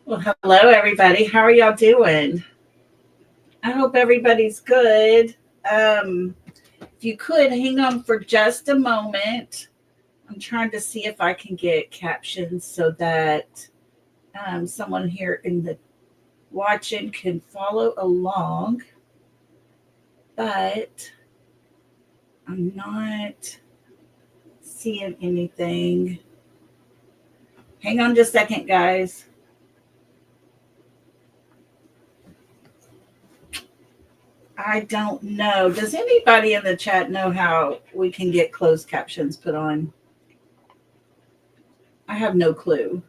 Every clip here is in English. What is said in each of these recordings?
Well, hello, everybody. How are y'all doing? I hope everybody's good. If you could hang on for just a moment, I'm trying to see if I can get captions so that someone here in the watching can follow along, but I'm not seeing anything. Hang on just a second, guys. I don't know. Does anybody in the chat know how we can get closed captions put on? I have no clue.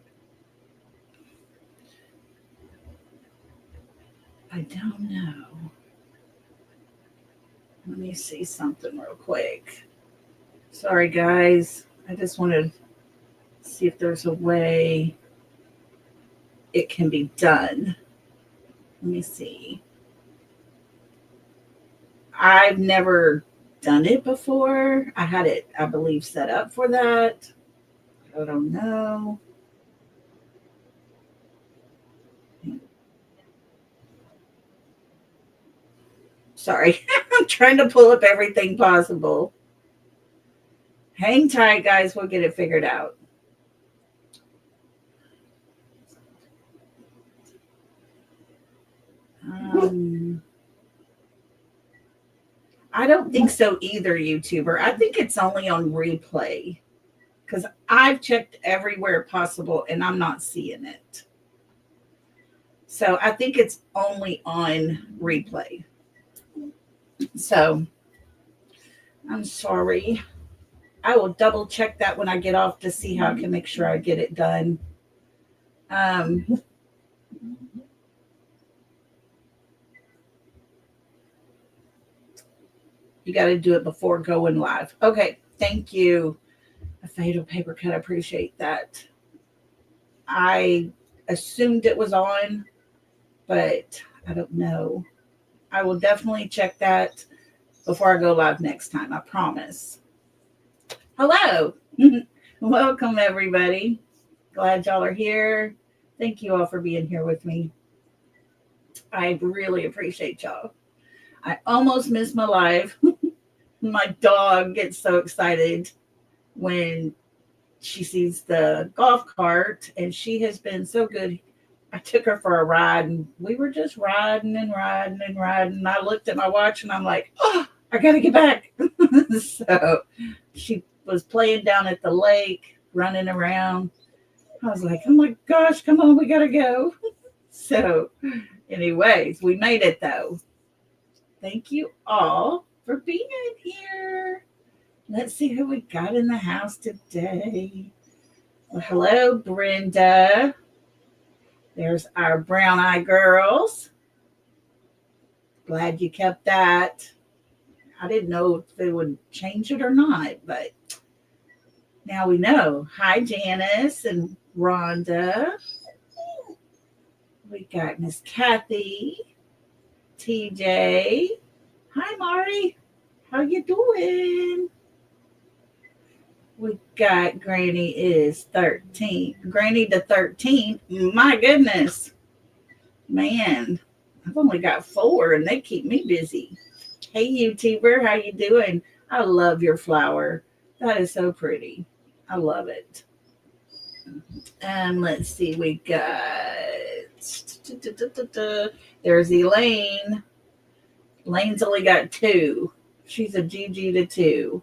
I don't know. Let me see something real quick. Sorry, guys. I just want to see if there's a way it can be done. Let me see. I've never done it before. I had it, I believe, set up for that. I don't know. Sorry. I'm trying to pull up everything possible. Hang tight, guys. We'll get it figured out. Um, I don't think so either, YouTuber. I think it's only on replay because I've checked everywhere possible and I'm not seeing it. So I think it's only on replay. So I'm sorry. I will double check that when I get off to see how I can make sure I get it done. Um, you got to do it before going live. Okay. Thank you. A fatal paper cut. I appreciate that. I assumed it was on, but I don't know. I will definitely check that before I go live next time. I promise. Hello. Welcome, everybody. Glad y'all are here. Thank you all for being here with me. I really appreciate y'all. I almost missed my live. My dog gets so excited when she sees the golf cart, and she has been so good. I took her for a ride, and we were just riding and riding and riding. And I looked at my watch, and I'm like, oh, I got to get back. So she was playing down at the lake, running around. I was like, oh my gosh, come on, we got to go. So, anyways, we made it though. Thank you all for being here. Let's see who we got in the house today. Well, hello, Brenda. There's our brown eye girls. Glad you kept that. I didn't know if they would change it or not, but now we know. Hi, Janice and Rhonda. We got Miss Kathy, TJ. Hi, Mari. How you doing? We got Granny is 13. Granny the 13th. My goodness. Man, I've only got 4 and they keep me busy. Hey, YouTuber, how you doing? I love your flower. That is so pretty. I love it. And let's see, we got there's Elaine. Elaine's only got 2. She's a GG to 2.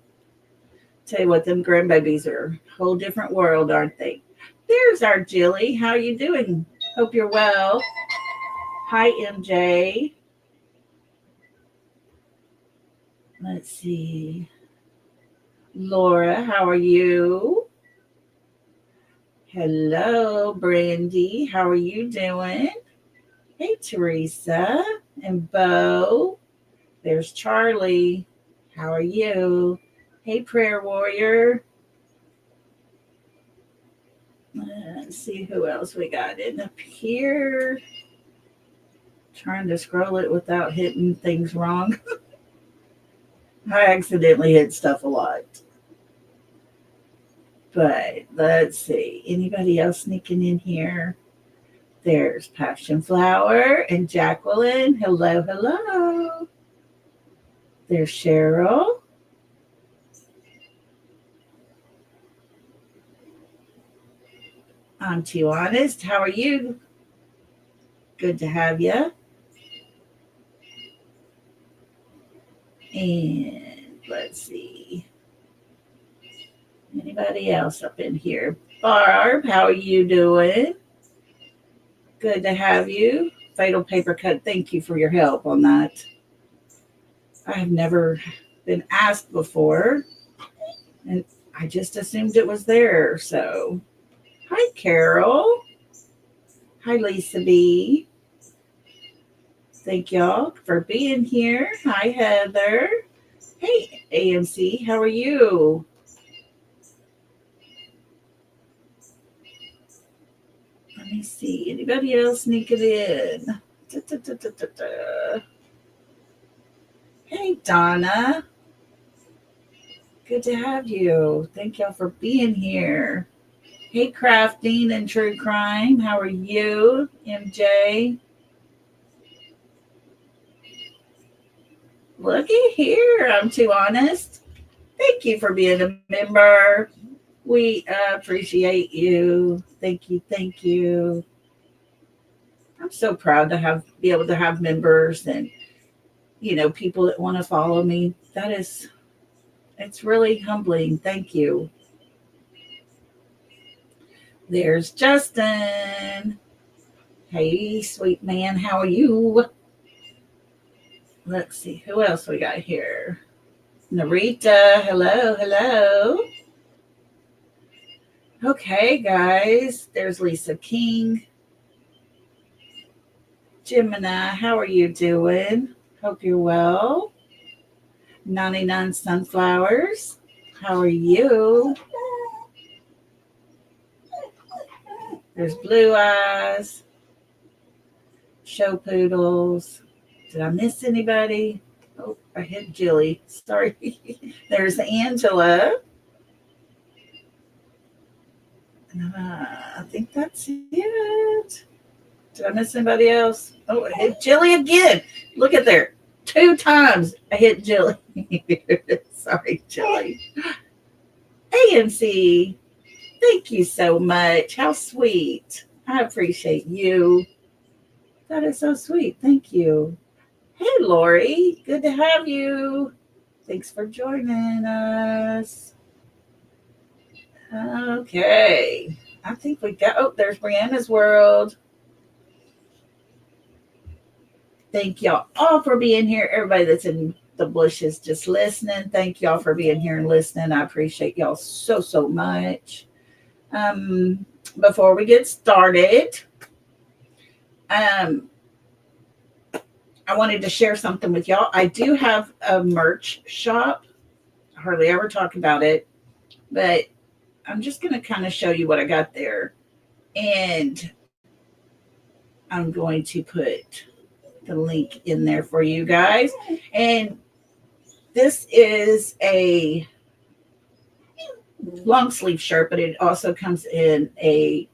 Tell you what, them grandbabies are a whole different world, aren't they? There's our Jilly. How you doing? Hope you're well. Hi, MJ. Let's see. Laura, how are you? Hello, Brandy. How are you doing? Hey, Teresa and Bo. There's Charlie. How are you? Hey, Prayer Warrior. Let's see who else we got in up here. Trying to scroll it without hitting things wrong. I accidentally hit stuff a lot. But let's see. Anybody else sneaking in here? There's Passion Flower and Jacqueline. Hello, hello. There's Cheryl. I'm too honest. How are you? Good to have you. And let's see. Anybody else up in here? Barb, how are you doing? Good to have you. Fatal Paper Cut, thank you for your help on that. I have never been asked before, and I just assumed it was there. So, hi, Carol. Hi, Lisa B. Thank y'all for being here. Hi, Heather. Hey, AMC, how are you? Let me see. Anybody else sneaking in? Da, da, da, da, da, da. Hey, Donna. Good to have you. Thank y'all for being here. Hey, Crafting and True Crime. How are you, MJ? Looky here. I'm too honest. Thank you for being a member. We appreciate you. Thank you. Thank you. I'm so proud to be able to have members and people that want to follow me. It's really humbling. Thank you. There's Justin. Hey, sweet man, how are you? Let's see who else we got here. Narita, hello, hello. Okay, guys. There's Lisa King. Gemini, how are you doing? Hope you're well. 99 Sunflowers, how are you? There's Blue Eyes. Show Poodles. Did I miss anybody? Oh, I hit Jilly. Sorry. There's Angela. I think that's it. Did I miss anybody else? Oh, I hit Jilly again. Look at there. 2 times I hit Jilly. Sorry, Jilly. AMC, thank you so much. How sweet. I appreciate you. That is so sweet. Thank you. Hey, Lori. Good to have you. Thanks for joining us. Okay. I think we got, there's Brianna's World. Thank y'all all for being here. Everybody that's in the bushes just listening. Thank y'all for being here and listening. I appreciate y'all so, so much. Before we get started, I wanted to share something with y'all. I do have a merch shop. I hardly ever talk about it, but I'm just going to kind of show you what I got there. And I'm going to put the link in there for you guys. And this is a long sleeve shirt, but it also comes in a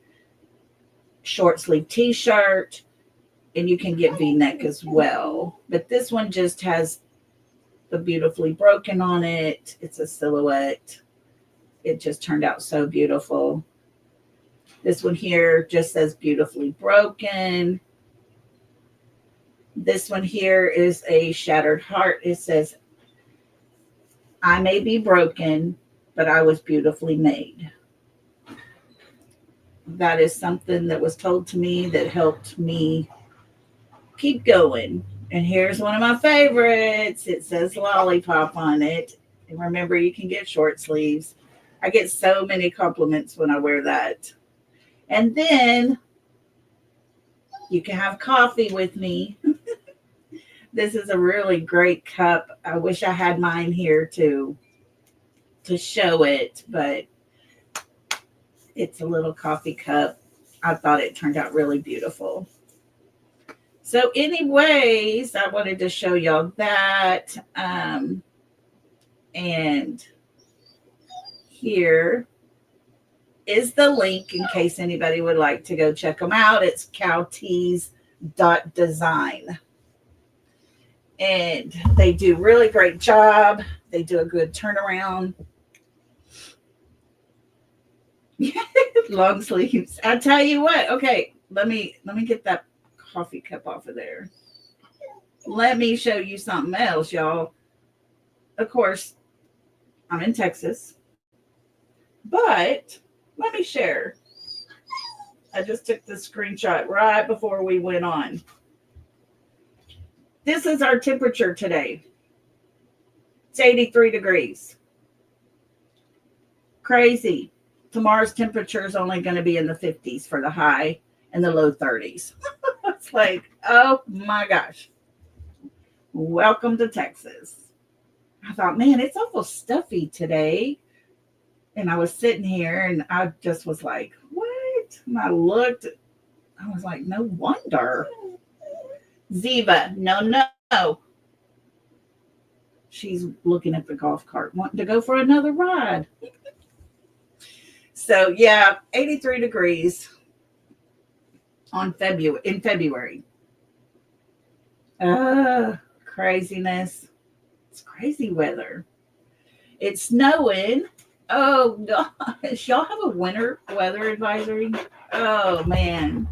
short sleeve t-shirt, and you can get v-neck as well. But this one just has the beautifully broken on it. It's a silhouette. It just turned out so beautiful. This one here just says beautifully broken. This one here is a shattered heart. It says, I may be broken, but I was beautifully made. That is something that was told to me that helped me keep going. And here's one of my favorites. It says lollipop on it. And remember, you can get short sleeves. I get so many compliments when I wear that. And then you can have coffee with me. This is a really great cup. I wish I had mine here to show it, but it's a little coffee cup. I thought it turned out really beautiful. So anyways, I wanted to show y'all that. And here is the link in case anybody would like to go check them out. It's cowteas.design. And they do really great job. They do a good turnaround. Long sleeves. I tell you what. Okay, let me get that coffee cup off of there. Let me show you something else, y'all. Of course, I'm in Texas, but let me share. I just took the screenshot right before we went on. This is our temperature today. It's 83 degrees. Crazy. Tomorrow's temperature is only going to be in the 50s for the high and the low 30s. It's like, oh my gosh. Welcome to Texas. I thought, man, it's awful stuffy today. And I was sitting here and I just was like, what? And I looked, I was like, no wonder. Ziva, no. She's looking at the golf cart, wanting to go for another ride. So yeah, 83 degrees in February. Craziness. It's crazy weather. It's snowing. Oh gosh, y'all have a winter weather advisory? Oh man,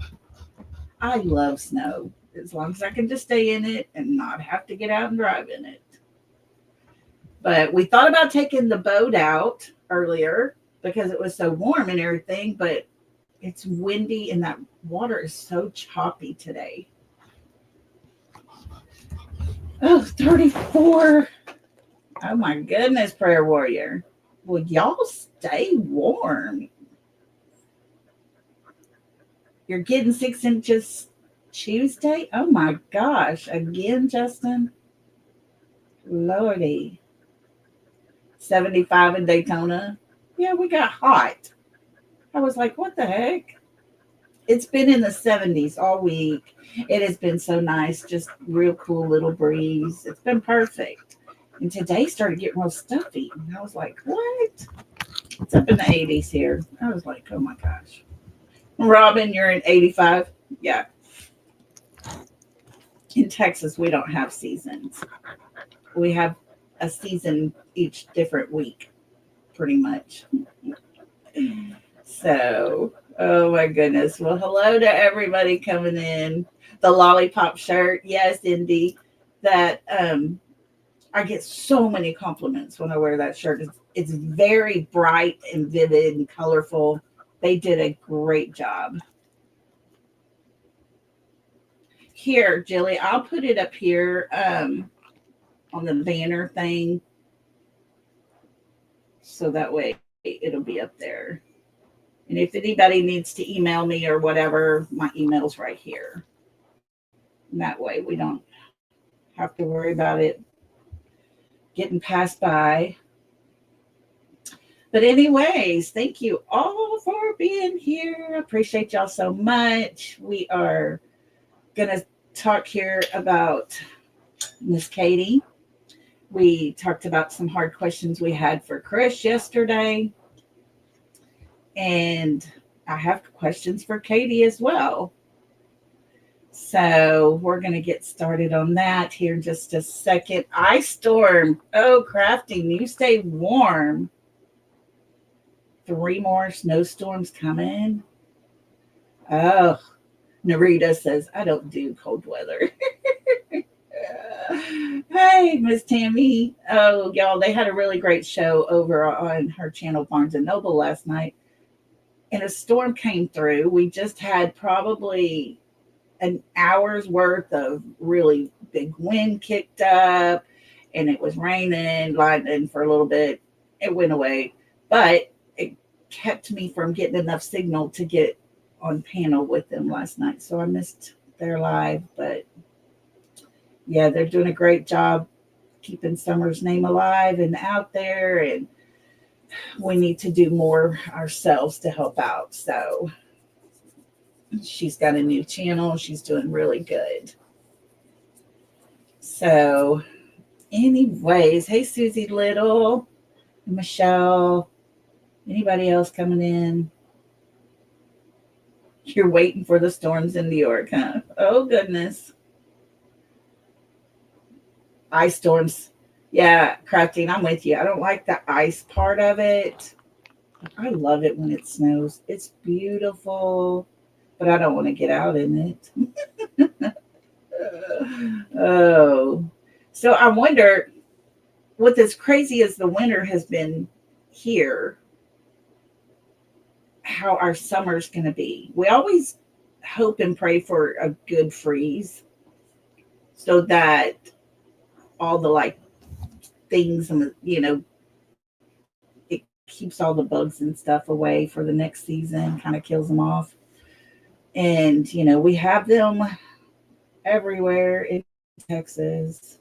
I love snow as long as I can just stay in it and not have to get out and drive in it. But we thought about taking the boat out earlier because it was so warm and everything, but it's windy and that water is so choppy today. Oh, 34. Oh my goodness, prayer warrior. Will y'all stay warm? You're getting 6 inches Tuesday? Oh my gosh. Again, Justin? Lordy. 75 in Daytona. Yeah, we got hot. I was like, what the heck? It's been in the 70s all week. It has been so nice. Just real cool little breeze. It's been perfect. And today started getting real stuffy. And I was like, what? It's up in the 80s here. I was like, oh my gosh. Robin, you're in 85? Yeah. In Texas, we don't have seasons. We have a season each different week, pretty much. So, oh my goodness. Well, hello to everybody coming in. The lollipop shirt. Yes, Indy. That I get so many compliments when I wear that shirt. It's very bright and vivid and colorful. They did a great job. Here, Jilly, I'll put it up here on the banner thing. So that way it'll be up there. And if anybody needs to email me or whatever, my email's right here. And that way we don't have to worry about it getting passed by. But anyways, thank you all for being here. I appreciate y'all so much. We are going to talk here about Miss Katie. We talked about some hard questions we had for Chris yesterday. And I have questions for Katie as well. So we're going to get started on that here in just a second. Ice storm. Oh, Crafting, you stay warm. 3 more snowstorms coming. Oh, Narita says, I don't do cold weather. Hey, Miss Tammy. Oh, y'all, they had a really great show over on her channel, Barnes & Noble, last night. And a storm came through. We just had probably an hour's worth of really big wind kicked up. And it was raining, lightning for a little bit. It went away. But it kept me from getting enough signal to get on panel with them last night. So I missed their live. But yeah, they're doing a great job keeping Summer's name alive and out there. And we need to do more ourselves to help out. So she's got a new channel. She's doing really good. So anyways, hey, Susie Little, Michelle, anybody else coming in? You're waiting for the storms in New York, huh? Oh, goodness. Ice storms. Yeah, crafting, I'm with you. I don't like the ice part of it. I love it when it snows. It's beautiful, but I don't want to get out in it. Oh. So I wonder, what as crazy as the winter has been here, how our summer's going to be. We always hope and pray for a good freeze so that all the like things and it keeps all the bugs and stuff away for the next season, kind of kills them off. And we have them everywhere in Texas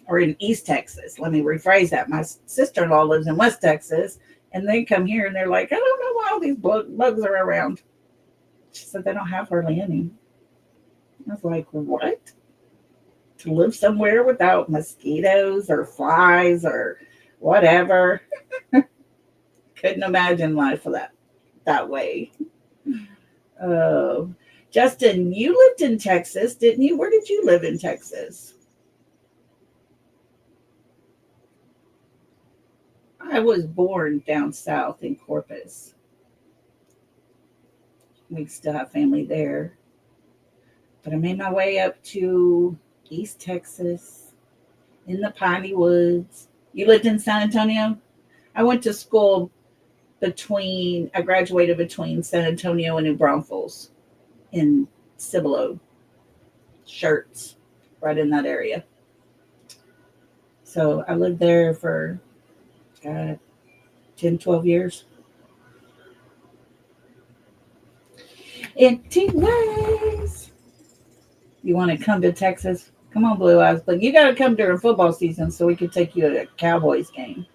or in East Texas. Let me rephrase that. My sister-in-law lives in West Texas, and they come here and they're like, I don't know why all these bugs are around. She said they don't have hardly any. I was like, what? To live somewhere without mosquitoes or flies or whatever? Couldn't imagine life that way. Oh, Justin, you lived in Texas, didn't you? Where did you live in Texas? I was born down south in Corpus. We still have family there. But I made my way up to East Texas in the piney woods. You lived in San Antonio? I went to school I graduated between San Antonio and New Braunfels in Cibolo, Shirts, right in that area. So I lived there for, God, 10, 12 years. Anyways, you want to come to Texas? Come on, Blue Eyes. But you got to come during football season so we can take you to a Cowboys game.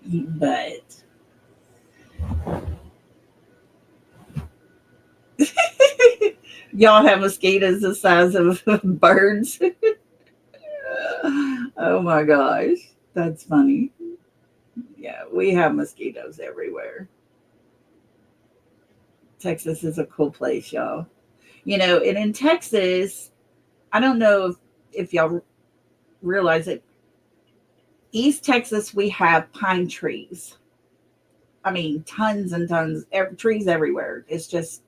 But y'all have mosquitoes the size of birds. Oh my gosh. That's funny. Yeah, we have mosquitoes everywhere. Texas is a cool place, y'all. And in Texas, I don't know if y'all realize it. East Texas, we have pine trees. I mean, tons and tons, trees everywhere. It's just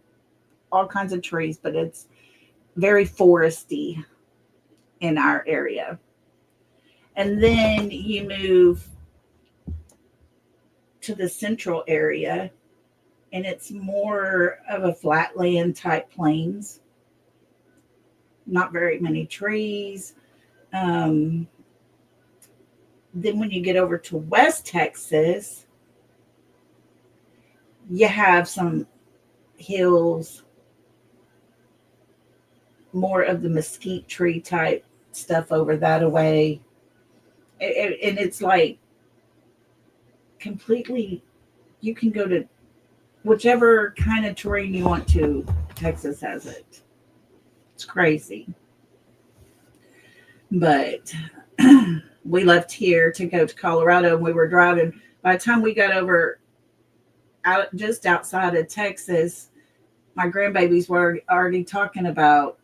all kinds of trees, but it's very foresty in our area. And then you move to the central area, and it's more of a flatland type plains, not very many trees. Um, then when you get over to West Texas, you have some hills, more of the mesquite tree type stuff over that away. And it's like completely, you can go to whichever kind of terrain you want to. Texas has it. It's crazy. But we left here to go to Colorado, and we were driving. By the time we got over just outside of Texas, my grandbabies were already talking about,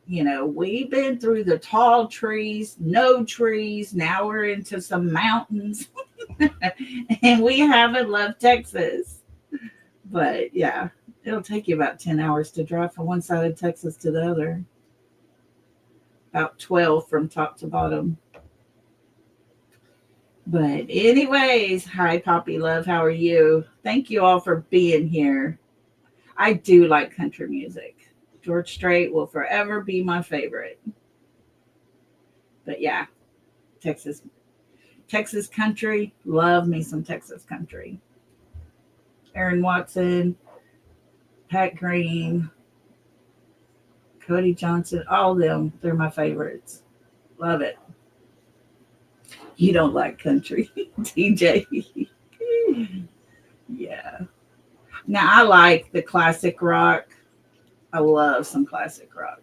we've been through the tall trees, no trees. Now we're into some mountains, and we haven't left Texas. But yeah, it'll take you about 10 hours to drive from one side of Texas to the other. About 12 from top to bottom. But anyways, hi Poppy Love, how are you? Thank you all for being here. I do like country music. George Strait will forever be my favorite. But yeah, Texas country, love me some Texas country. Aaron Watson, Pat Green, Cody Johnson, all of them, they're my favorites. Love it. You don't like country, TJ. Yeah. Now I like the classic rock. I love some classic rock.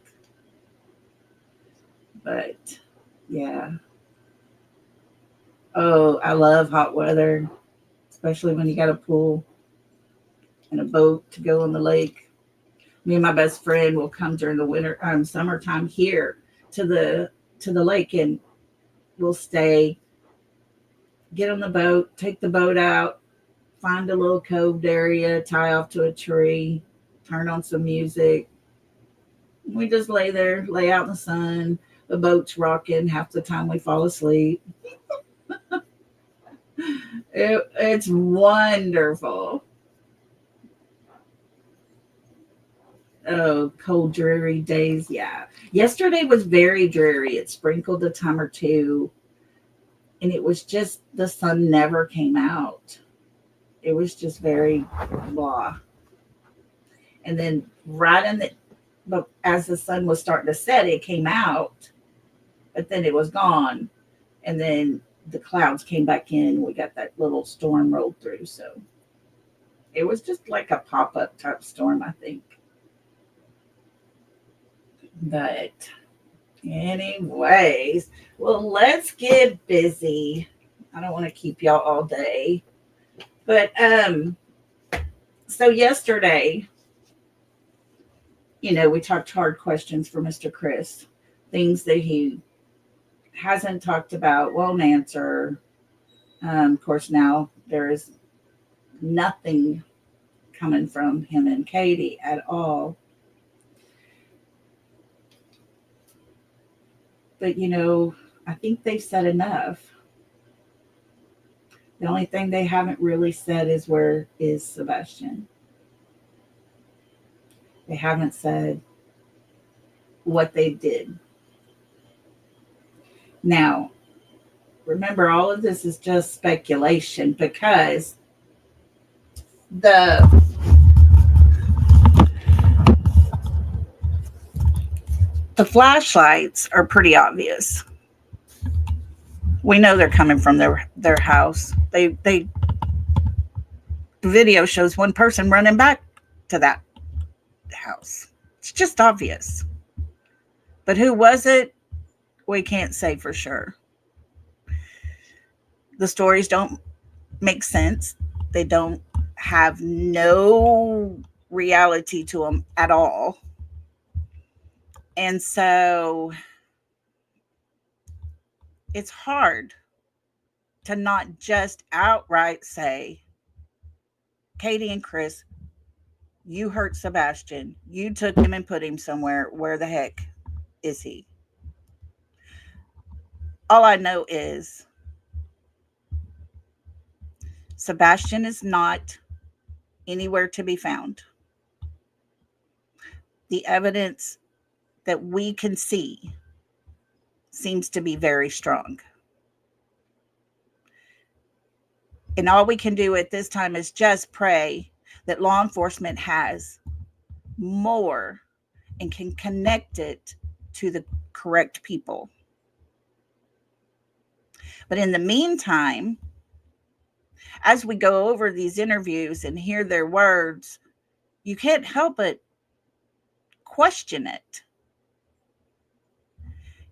But yeah. Oh, I love hot weather. especially when you got a pool and a boat to go on the lake. Me and my best friend will come during the winter, summertime here to the lake, and we'll stay, get on the boat, take the boat out, find a little coved area, tie off to a tree, turn on some music. We just lay there, lay out in the sun. The boat's rocking. Half the time we fall asleep. It's wonderful. Oh, cold, dreary days. Yeah. Yesterday was very dreary. It sprinkled a time or two, and it was just the sun never came out. It was just very blah. And then right in the, but as the sun was starting to set, it came out, but then it was gone. And then the clouds came back in. We got that little storm rolled through. So it was just like a pop up type storm, I think. But, anyways, well, let's get busy. I don't want to keep y'all all day. But, so yesterday, we talked hard questions for Mr. Chris, things that he hasn't talked about, won't answer. Of course, now there is nothing coming from him and Katie at all. But, I think they've said enough. The only thing they haven't really said is where is Sebastian. They haven't said what they did. Now, remember, all of this is just speculation because the flashlights are pretty obvious. We know they're coming from their house. The video shows one person running back to that house. It's just obvious. But who was it? We can't say for sure. The stories don't make sense. They don't have no reality to them at all. And so it's hard to not just outright say, Katie and Chris, you hurt Sebastian. You took him and put him somewhere. Where the heck is he? All I know is Sebastian is not anywhere to be found. The evidence that we can see seems to be very strong. And all we can do at this time is just pray that law enforcement has more and can connect it to the correct people. But in the meantime, as we go over these interviews and hear their words, you can't help but question it.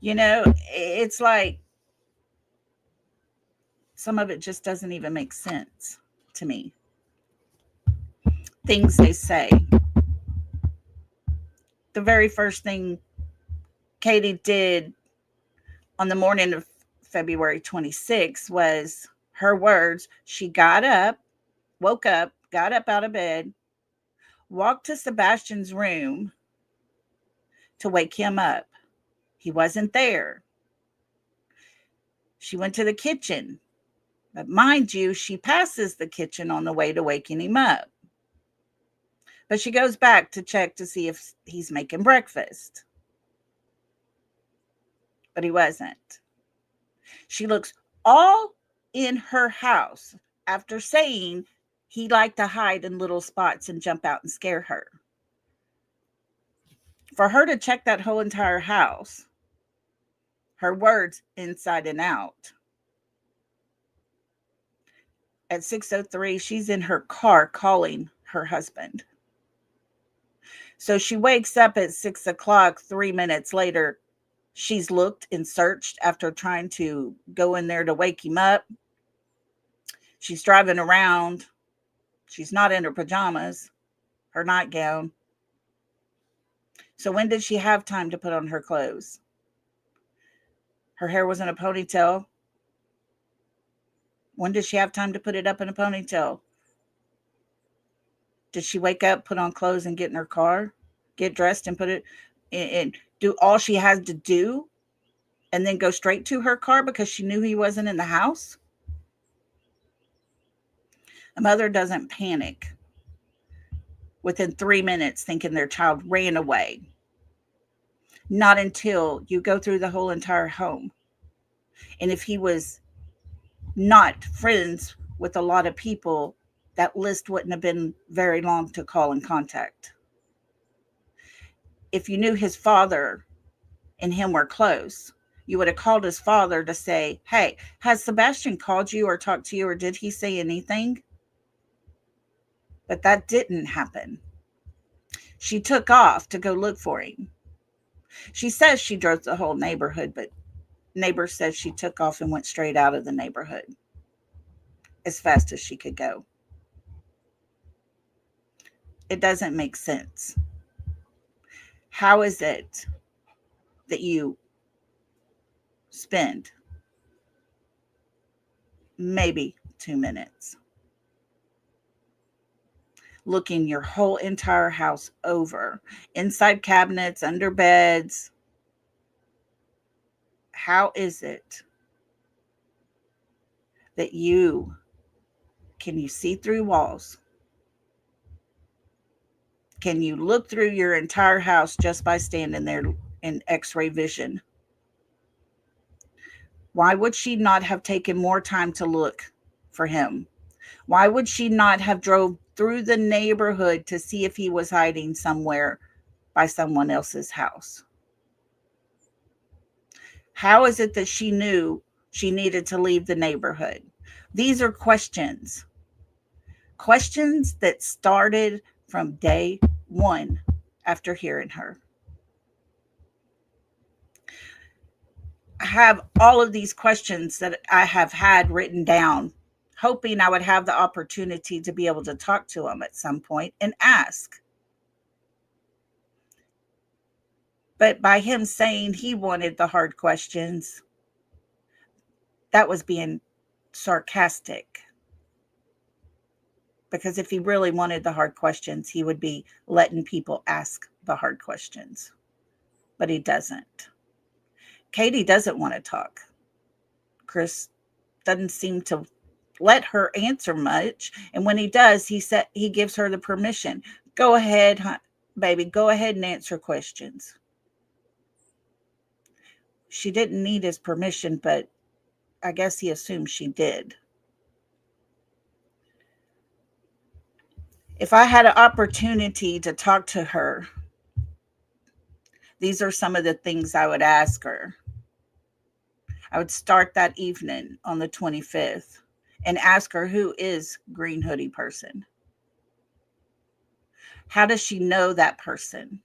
It's like some of it just doesn't even make sense to me. Things they say. The very first thing Katie did on the morning of February 26th was her words. She woke up, got up out of bed, walked to Sebastian's room to wake him up. He wasn't there. She went to the kitchen. But mind you, she passes the kitchen on the way to waking him up. But she goes back to check to see if he's making breakfast. But he wasn't. She looks all in her house after saying he liked to hide in little spots and jump out and scare her. For her to check that whole entire house, her words inside and out. At 6:03, she's in her car calling her husband. So she wakes up at 6 o'clock. 3 minutes later, she's looked and searched after trying to go in there to wake him up. She's driving around. She's not in her pajamas, her nightgown. So when did she have time to put on her clothes? Her hair was in a ponytail. When did she have time to put it up in a ponytail? Did she wake up, put on clothes, and get in her car, get dressed, and put it in, do all she had to do, and then go straight to her car because she knew he wasn't in the house? A mother doesn't panic within 3 minutes thinking their child ran away. Not until you go through the whole entire home. And if he was not friends with a lot of people, that list wouldn't have been very long to call and contact. If you knew his father and him were close, you would have called his father to say, hey, has Sebastian called you or talked to you, or did he say anything? But that didn't happen. She took off to go look for him. She says she drove the whole neighborhood, but neighbor says she took off and went straight out of the neighborhood as fast as she could go. It doesn't make sense. How is it that you spend maybe 2 minutes looking your whole entire house over, inside cabinets, under beds? How is it that can you see through walls? Can you look through your entire house just by standing there in x-ray vision? Why would she not have taken more time to look for him? Why would she not have drove through the neighborhood to see if he was hiding somewhere by someone else's house? How is it that she knew she needed to leave the neighborhood? These are questions that started from day one after hearing her. I have all of these questions that I have had written down, hoping I would have the opportunity to be able to talk to him at some point and ask. But by him saying he wanted the hard questions, that was being sarcastic. Because if he really wanted the hard questions, he would be letting people ask the hard questions. But he doesn't. Katie doesn't want to talk. Chris doesn't seem to let her answer much. And when he does, he gives her the permission. Go ahead, baby, go ahead and answer questions. She didn't need his permission, but I guess he assumed she did. If I had an opportunity to talk to her, these are some of the things I would ask her. I would start that evening on the 25th and ask her, who is Green Hoodie person? How does she know that person?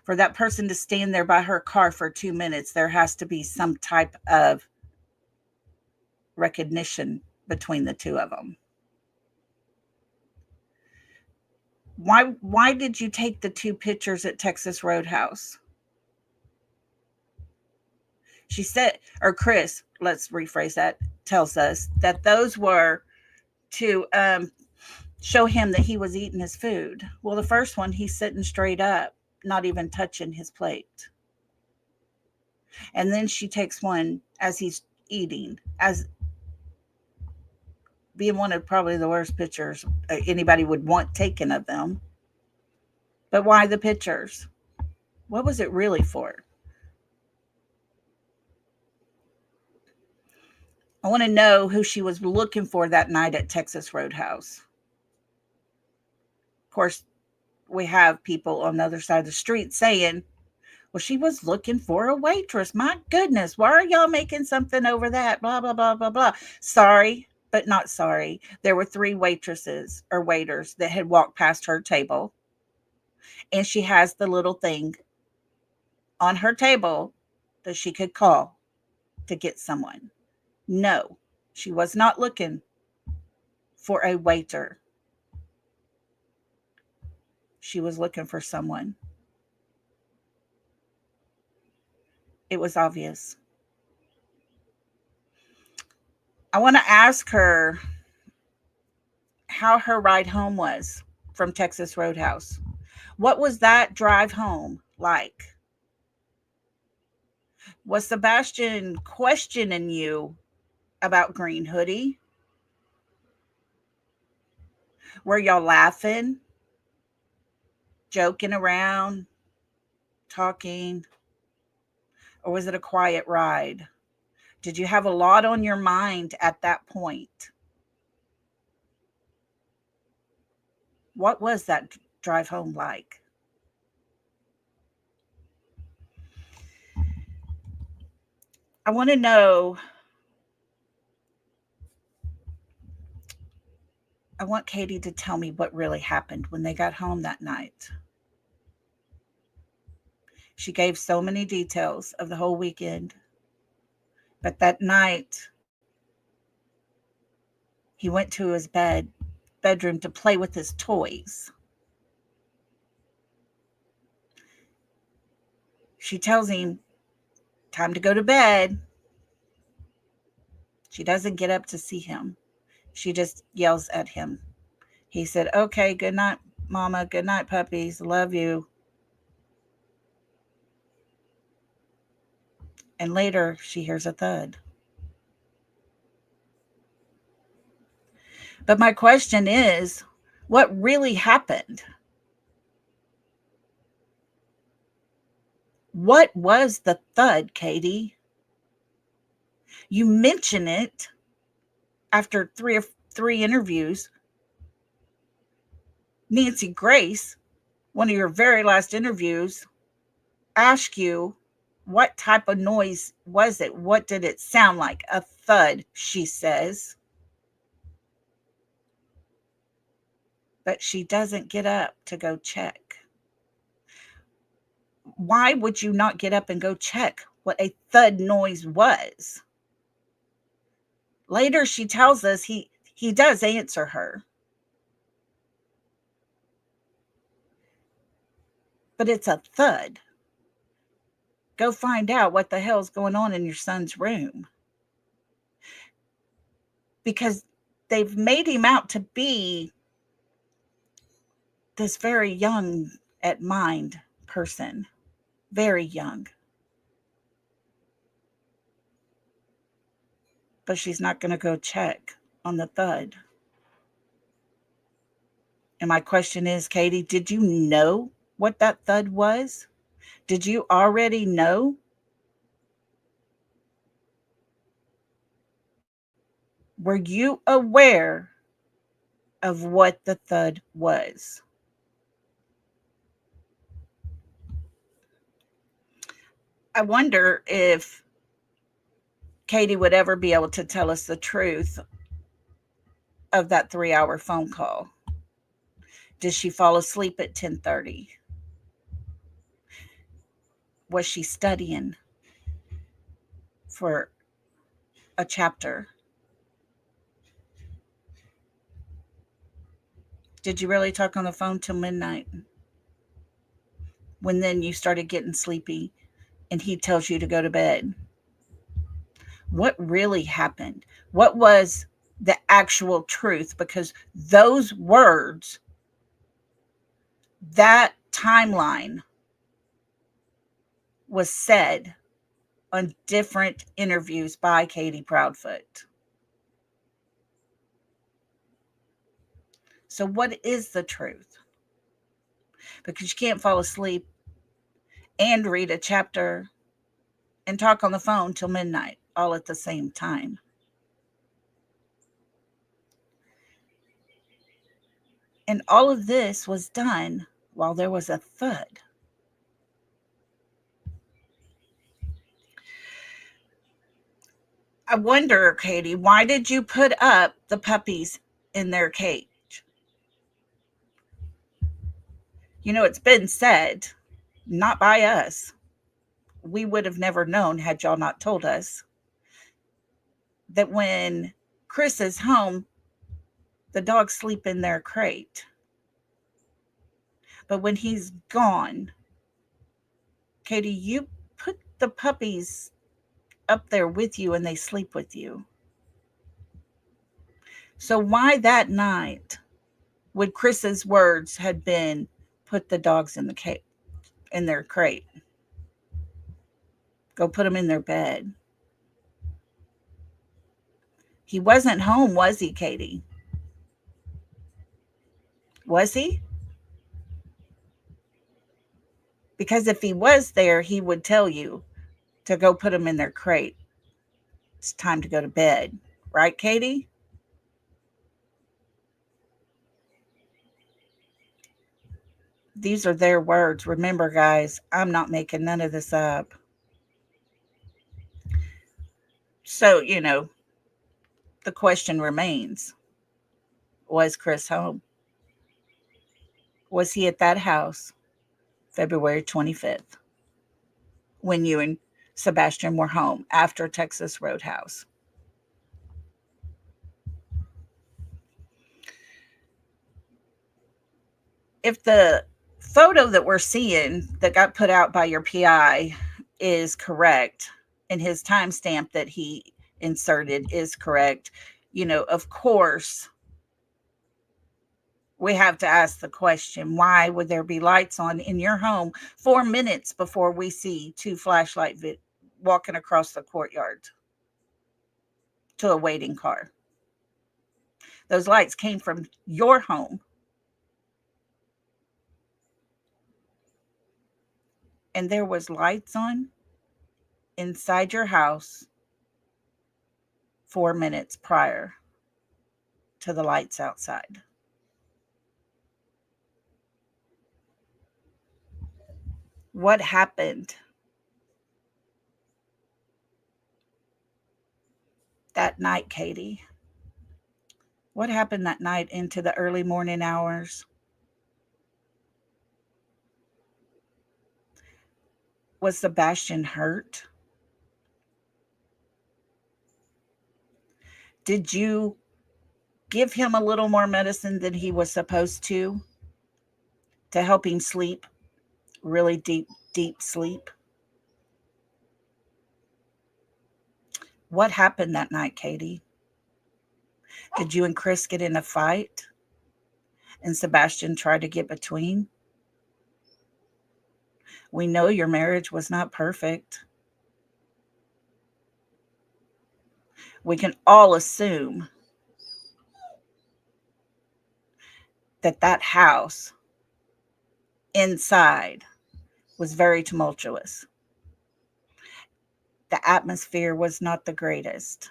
For that person to stand there by her car for 2 minutes, there has to be some type of recognition between the two of them. Why did you take the 2 pictures at Texas Roadhouse? She said, or Chris, let's rephrase that, tells us that those were to show him that he was eating his food. Well, the first one, he's sitting straight up, not even touching his plate. And then she takes one as he's eating, as being one of probably the worst pictures anybody would want taken of them. But why the pictures? What was it really for? I want to know who she was looking for that night at Texas Roadhouse. Of course, we have people on the other side of the street saying, well, she was looking for a waitress. My goodness, why are y'all making something over that? Blah, blah, blah, blah, blah. Sorry, but not sorry. There were 3 waitresses or waiters that had walked past her table. And she has the little thing on her table that she could call to get someone. No, she was not looking for a waiter. She was looking for someone. It was obvious. I want to ask her how her ride home was from Texas Roadhouse. What was that drive home like? Was Sebastian questioning you about Green Hoodie? Were y'all laughing, joking around, talking? Or was it a quiet ride? Did you have a lot on your mind at that point? What was that drive home like? I want to know. I want Katie to tell me what really happened when they got home that night. She gave so many details of the whole weekend. But that night, he went to his bedroom to play with his toys. She tells him, time to go to bed. She doesn't get up to see him. She just yells at him. He said, okay, good night, mama. Good night, puppies. Love you. And later, she hears a thud. But my question is, what really happened? What was the thud, Katie? You mention it after three interviews. Nancy Grace, one of your very last interviews, asked you, what type of noise was it? What did it sound like? A thud, she says. But she doesn't get up to go check. Why would you not get up and go check what a thud noise was? Later, she tells us he does answer her. But it's a thud. Go find out what the hell's going on in your son's room. Because they've made him out to be this very young at mind person. Very young. But she's not going to go check on the thud. And my question is, Katie, did you know what that thud was? Did you already know? Were you aware of what the thud was? I wonder if Katie would ever be able to tell us the truth of that 3-hour phone call. Did she fall asleep at 10:30? Was she studying for a chapter? Did you really talk on the phone till midnight? When then you started getting sleepy and he tells you to go to bed? What really happened? What was the actual truth? Because those words, that timeline was said on different interviews by Katie Proudfoot. So what is the truth? Because you can't fall asleep and read a chapter and talk on the phone till midnight all at the same time. And all of this was done while there was a thud. I wonder, Katie, why did you put up the puppies in their cage? You know, it's been said, not by us, we would have never known had y'all not told us, that when Chris is home, The dogs sleep in their crate. But when he's gone, Katie, you put the puppies up there with you and they sleep with you. So why that night would Chris's words had been put the dogs in their crate? Go put them in their bed. He wasn't home, was he, Katie? Was he? Because if he was there, he would tell you to go put them in their crate. It's time to go to bed. Right, Katie? These are their words. Remember, guys, I'm not making none of this up. So, the question remains, was Chris home? Was he at that house February 25th when you and Sebastian were home after Texas Roadhouse? If the photo that we're seeing that got put out by your PI is correct, and his timestamp that he inserted is correct, of course, we have to ask the question, why would there be lights on in your home 4 minutes before we see two walking across the courtyard to a waiting car? Those lights came from your home. And there was lights on inside your house 4 minutes prior to the lights outside. What happened that night, Katie? What happened that night into the early morning hours? Was Sebastian hurt? Did you give him a little more medicine than he was supposed to help him sleep, really deep, deep sleep? What happened that night, Katie? Did you and Chris get in a fight and Sebastian tried to get between? We know your marriage was not perfect. We can all assume that house inside was very tumultuous. The atmosphere was not the greatest.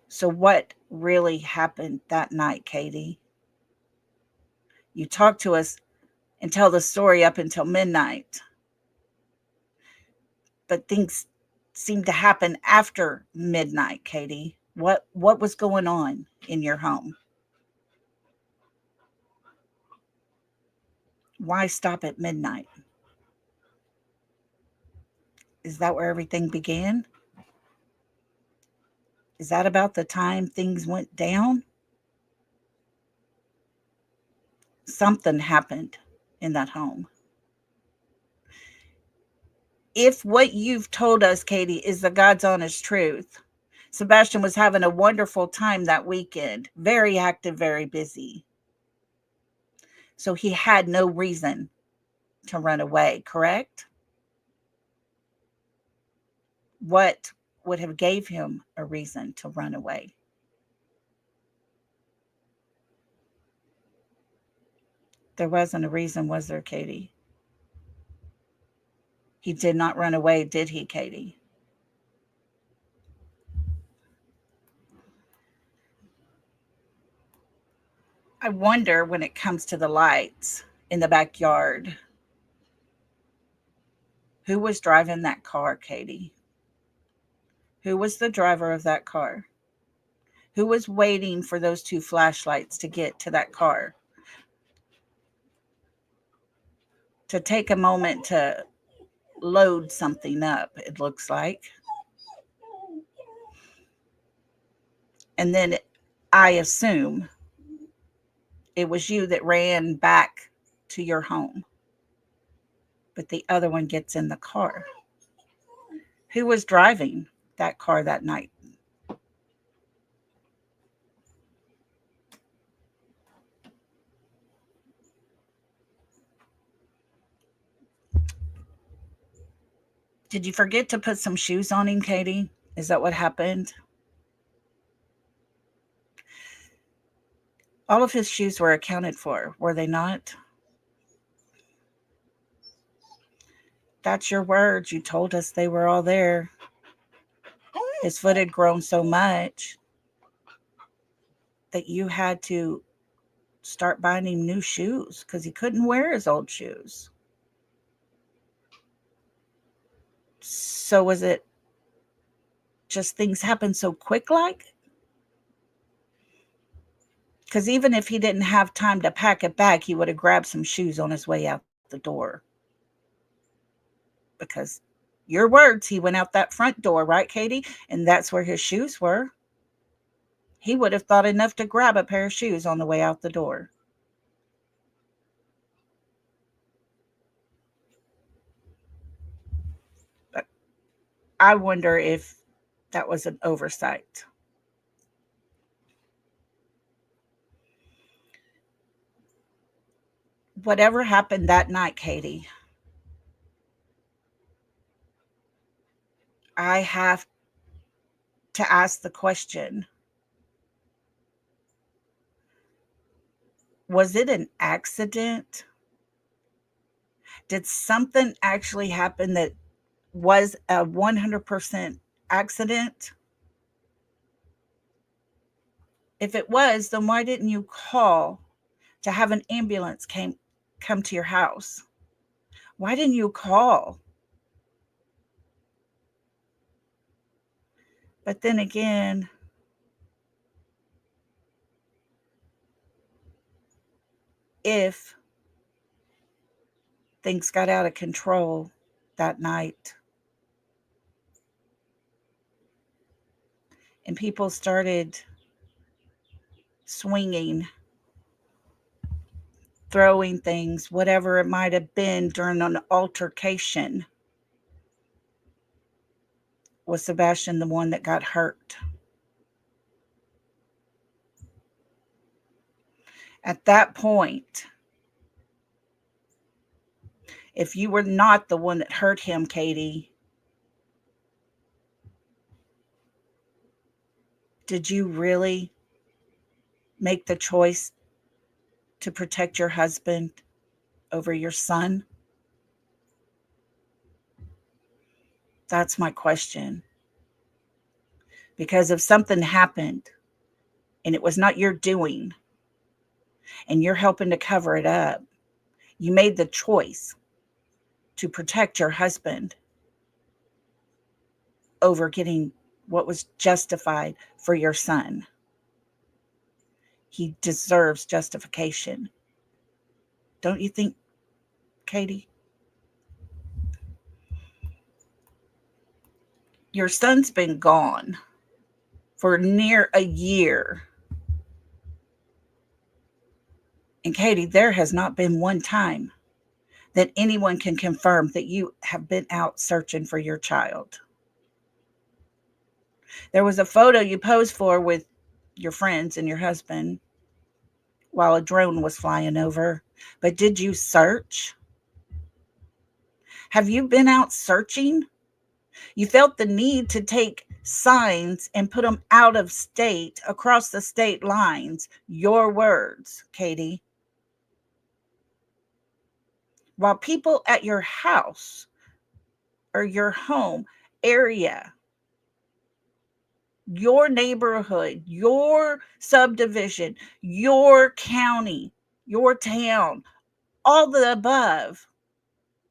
So what really happened that night, Katie? You talk to us and tell the story up until midnight, but things seem to happen after midnight, Katie. What was going on in your home? Why stop at midnight? Is that where everything began? Is that about the time things went down? Something happened in that home. If what you've told us, Katie, is the God's honest truth, Sebastian was having a wonderful time that weekend, very active, very busy. So he had no reason to run away, correct? What would have gave him a reason to run away? There wasn't a reason, was there, Katie? He did not run away, did he, Katie? I wonder when it comes to the lights in the backyard, who was driving that car, Katie? Who was the driver of that car? Who was waiting for those two flashlights to get to that car? To take a moment to load something up, it looks like. And then I assume it was you that ran back to your home, but the other one gets in the car. Who was driving that car that night? Did you forget to put some shoes on him, Katie? Is that what happened? All of his shoes were accounted for, were they not? That's your words. You told us they were all there. His foot had grown so much that you had to start buying him new shoes because he couldn't wear his old shoes. So was it just things happen so quick like? Because even if he didn't have time to pack it back, he would have grabbed some shoes on his way out the door. Because your words, he went out that front door, right, Katie? And that's where his shoes were. He would have thought enough to grab a pair of shoes on the way out the door. But I wonder if that was an oversight. Whatever happened that night, Katie, I have to ask the question, was it an accident? Did something actually happen that was a 100% accident? If it was, then why didn't you call to have an ambulance come to your house? Why didn't you call? But then again, if things got out of control that night and people started swinging, throwing things, whatever it might have been during an altercation, was Sebastian the one that got hurt? At that point, if you were not the one that hurt him, Katie, did you really make the choice to protect your husband over your son? That's my question. Because if something happened and it was not your doing and you're helping to cover it up, you made the choice to protect your husband over getting what was justified for your son. He deserves justification. Don't you think, Katie? Your son's been gone for near a year. And Katie, there has not been one time that anyone can confirm that you have been out searching for your child. There was a photo you posed for with your friends and your husband while a drone was flying over. But did you search? Have you been out searching? You felt the need to take signs and put them out of state, across the state lines. Your words, Katie. While people at your house or your home area, your neighborhood, your subdivision, your county, your town, all the above,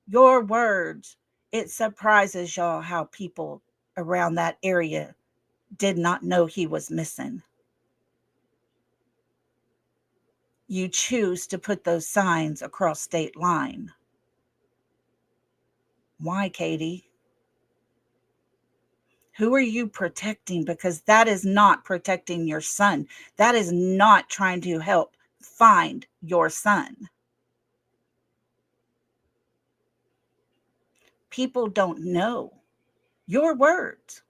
your words, it surprises y'all how people around that area did not know he was missing. You choose to put those signs across state line. Why, Katie? Who are you protecting? Because that is not protecting your son. That is not trying to help find your son. People don't know your words,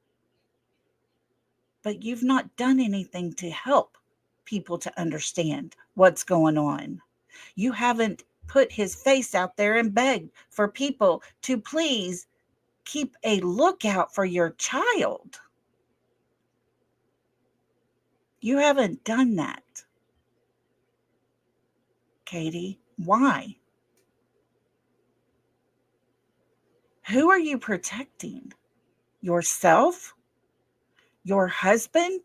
but you've not done anything to help people to understand what's going on. You haven't put his face out there and begged for people to please keep a lookout for your child. You haven't done that, Katie. Why? Who are you protecting? Yourself? Your husband?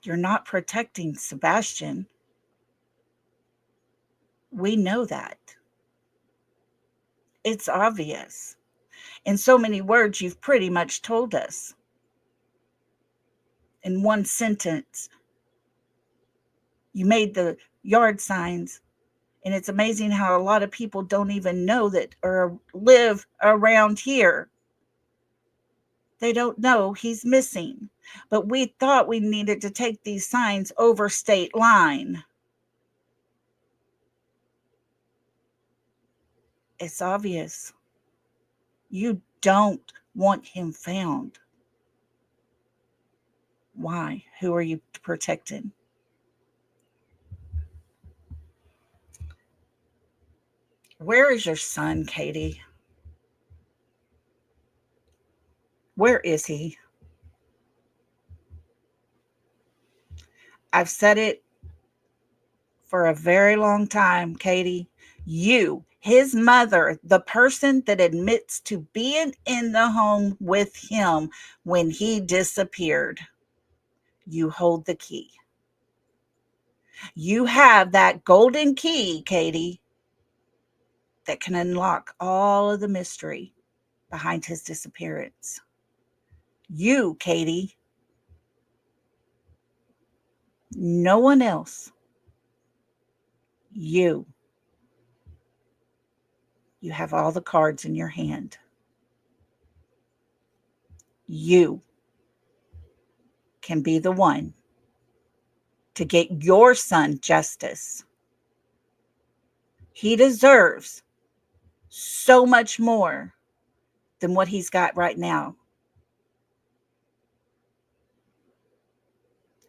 You're not protecting Sebastian. We know that. It's obvious. In so many words, you've pretty much told us. In one sentence, you made the yard signs. And it's amazing how a lot of people don't even know that or live around here. They don't know he's missing. But we thought we needed to take these signs over state line. It's obvious. You don't want him found. Why? Who are you protecting? Where is your son, Katie? Where is he? I've said it for a very long time, Katie. You, his mother, the person that admits to being in the home with him when he disappeared, you hold the key. You have that golden key, Katie, that can unlock all of the mystery behind his disappearance. You, Katie. No one else. You. You have all the cards in your hand. You can be the one to get your son justice. He deserves so much more than what he's got right now.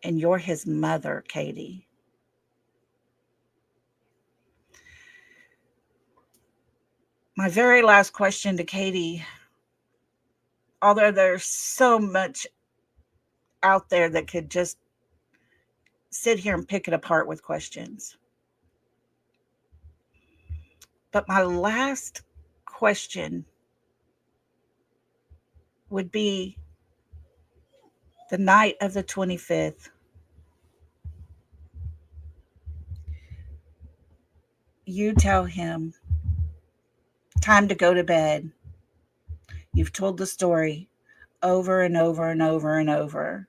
And you're his mother, Katie. My very last question to Katie, although there's so much out there that could just sit here and pick it apart with questions. But my last question would be the night of the 25th. You tell him, time to go to bed. You've told the story over and over and over and over.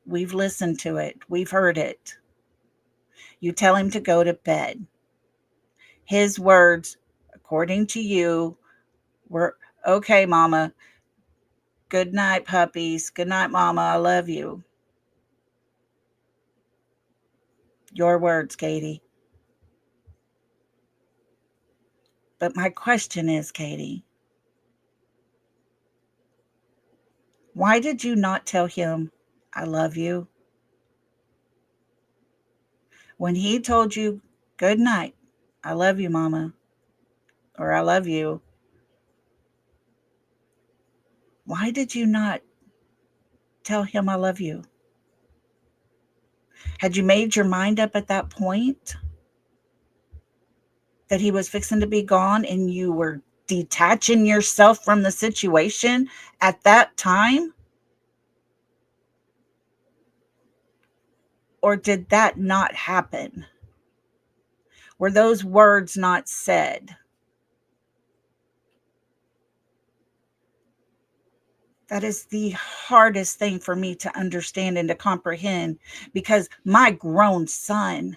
We've listened to it. We've heard it. You tell him to go to bed. His words, according to you, were, okay, Mama. Good night, puppies. Good night, Mama. I love you. Your words, Katie. But my question is, Katie, why did you not tell him, I love you? When he told you, good night, I love you, Mama, or I love you, why did you not tell him I love you? Had you made your mind up at that point that he was fixing to be gone and you were detaching yourself from the situation at that time? Or did that not happen? Were those words not said? That is the hardest thing for me to understand and to comprehend, because my grown son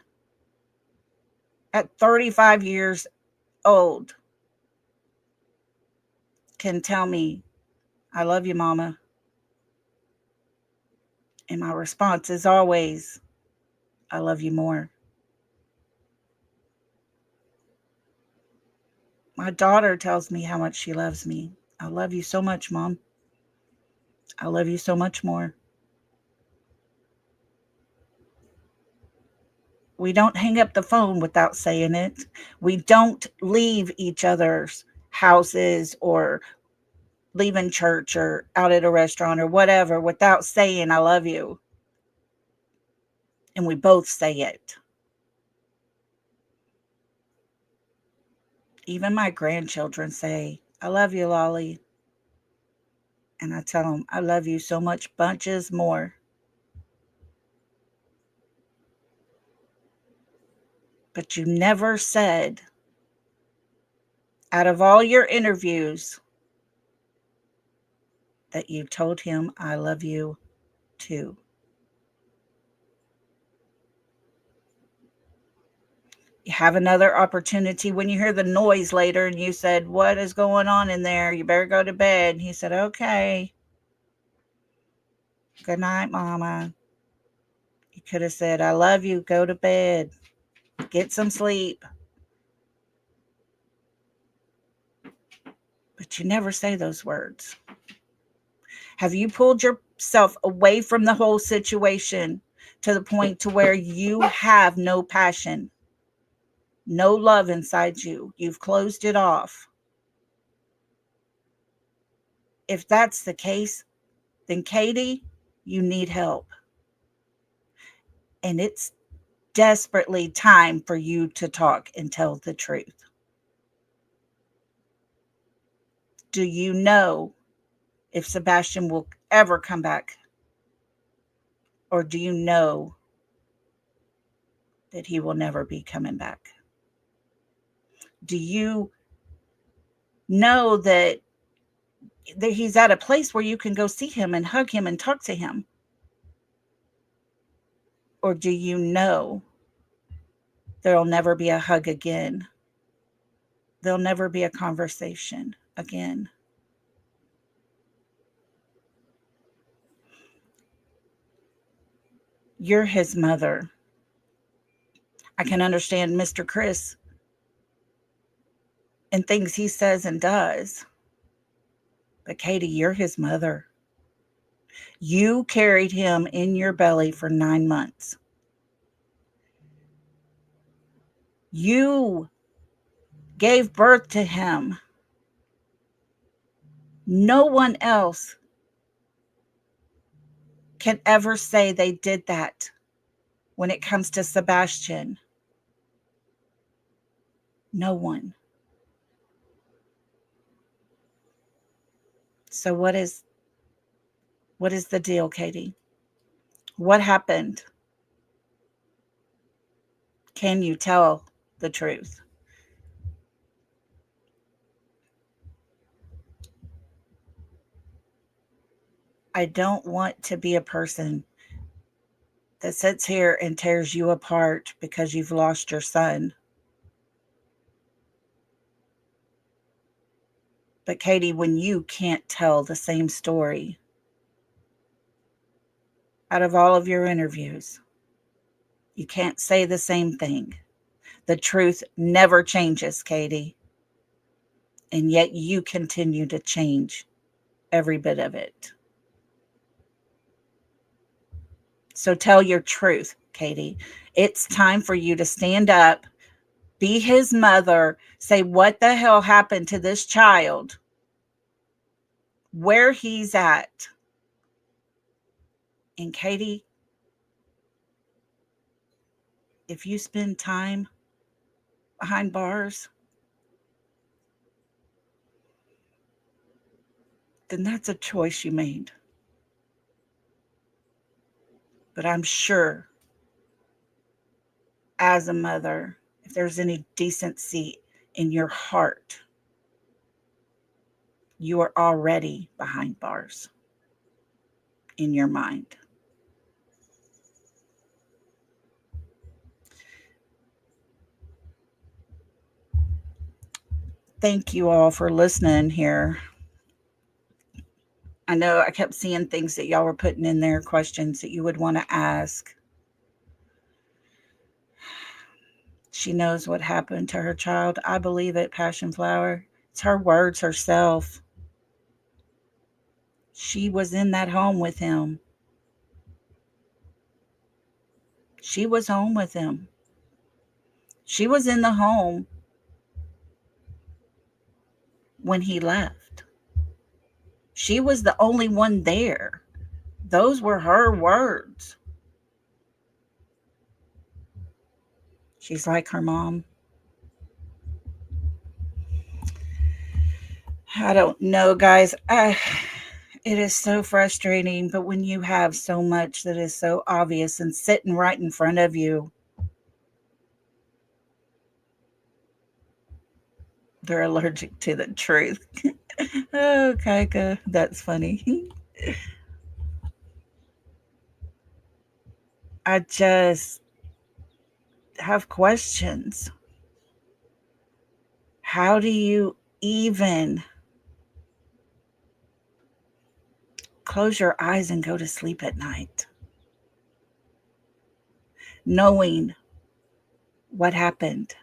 at 35 years old can tell me, I love you, Mama. And my response is always, I love you more. My daughter tells me how much she loves me. I love you so much, Mom. I love you so much more. We don't hang up the phone without saying it. We don't leave each other's houses or leaving church or out at a restaurant or whatever without saying, I love you. And we both say it. Even my grandchildren say, I love you, Lolly. And I tell them, I love you so much, bunches more. But you never said, out of all your interviews, that you told him, I love you too. You have another opportunity when you hear the noise later and you said, what is going on in there? You better go to bed. And he said, okay. Good night, Mama. You could have said, I love you. Go to bed. Get some sleep. But you never say those words. Have you pulled yourself away from the whole situation to the point to where you have no passion, no love inside you? You've closed it off. If that's the case, then Katie, you need help. And it's desperately time for you to talk and tell the truth. Do you know if Sebastian will ever come back? Or do you know that he will never be coming back? Do you know that he's at a place where you can go see him and hug him and talk to him? Or do you know there'll never be a hug again? There'll never be a conversation again. You're his mother. I can understand Mr. Chris and things he says and does. But Katie, you're his mother. You carried him in your belly for 9 months. You gave birth to him. No one else can ever say they did that when it comes to Sebastian. No one. So what is the deal, Katie? What happened? Can you tell the truth? I don't want to be a person that sits here and tears you apart because you've lost your son. But Katie, when you can't tell the same story out of all of your interviews, you can't say the same thing. The truth never changes, Katie. And yet you continue to change every bit of it. So tell your truth, Katie. It's time for you to stand up, be his mother, say what the hell happened to this child, where he's at. And Katie, if you spend time behind bars, then that's a choice you made. But I'm sure, as a mother, if there's any decency in your heart, you are already behind bars in your mind. Thank you all for listening here. I know I kept seeing things that y'all were putting in there, questions that you would want to ask. She knows what happened to her child. I believe it, Passion Flower. It's her words herself. She was in that home with him. She was home with him. She was in the home when he left. She was the only one there. Those were her words. She's like her mom. I don't know, guys. It is so frustrating, but when you have so much that is so obvious and sitting right in front of you, they're allergic to the truth. Oh, Kaika, that's funny. I just have questions. How do you even close your eyes and go to sleep at night, knowing what happened?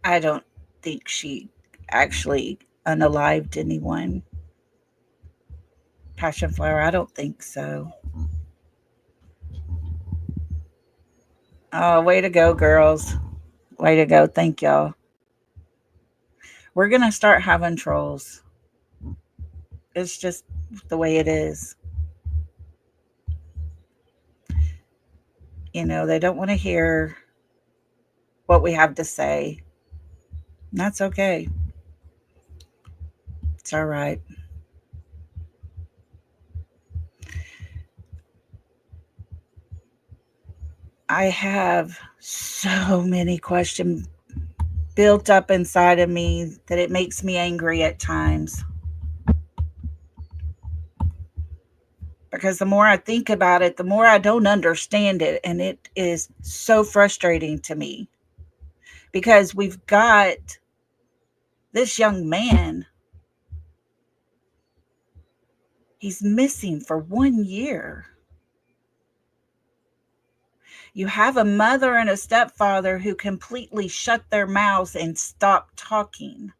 I don't think she actually unalived anyone. Passion Flower, I don't think so. Oh, way to go, girls. Way to go. Thank y'all. We're going to start having trolls. It's just the way it is. You know, they don't want to hear what we have to say. That's okay. It's all right. I have so many questions built up inside of me that it makes me angry at times. Because the more I think about it, the more I don't understand it. And it is so frustrating to me. Because we've got this young man, he's missing for 1 year. You have a mother and a stepfather who completely shut their mouths and stopped talking.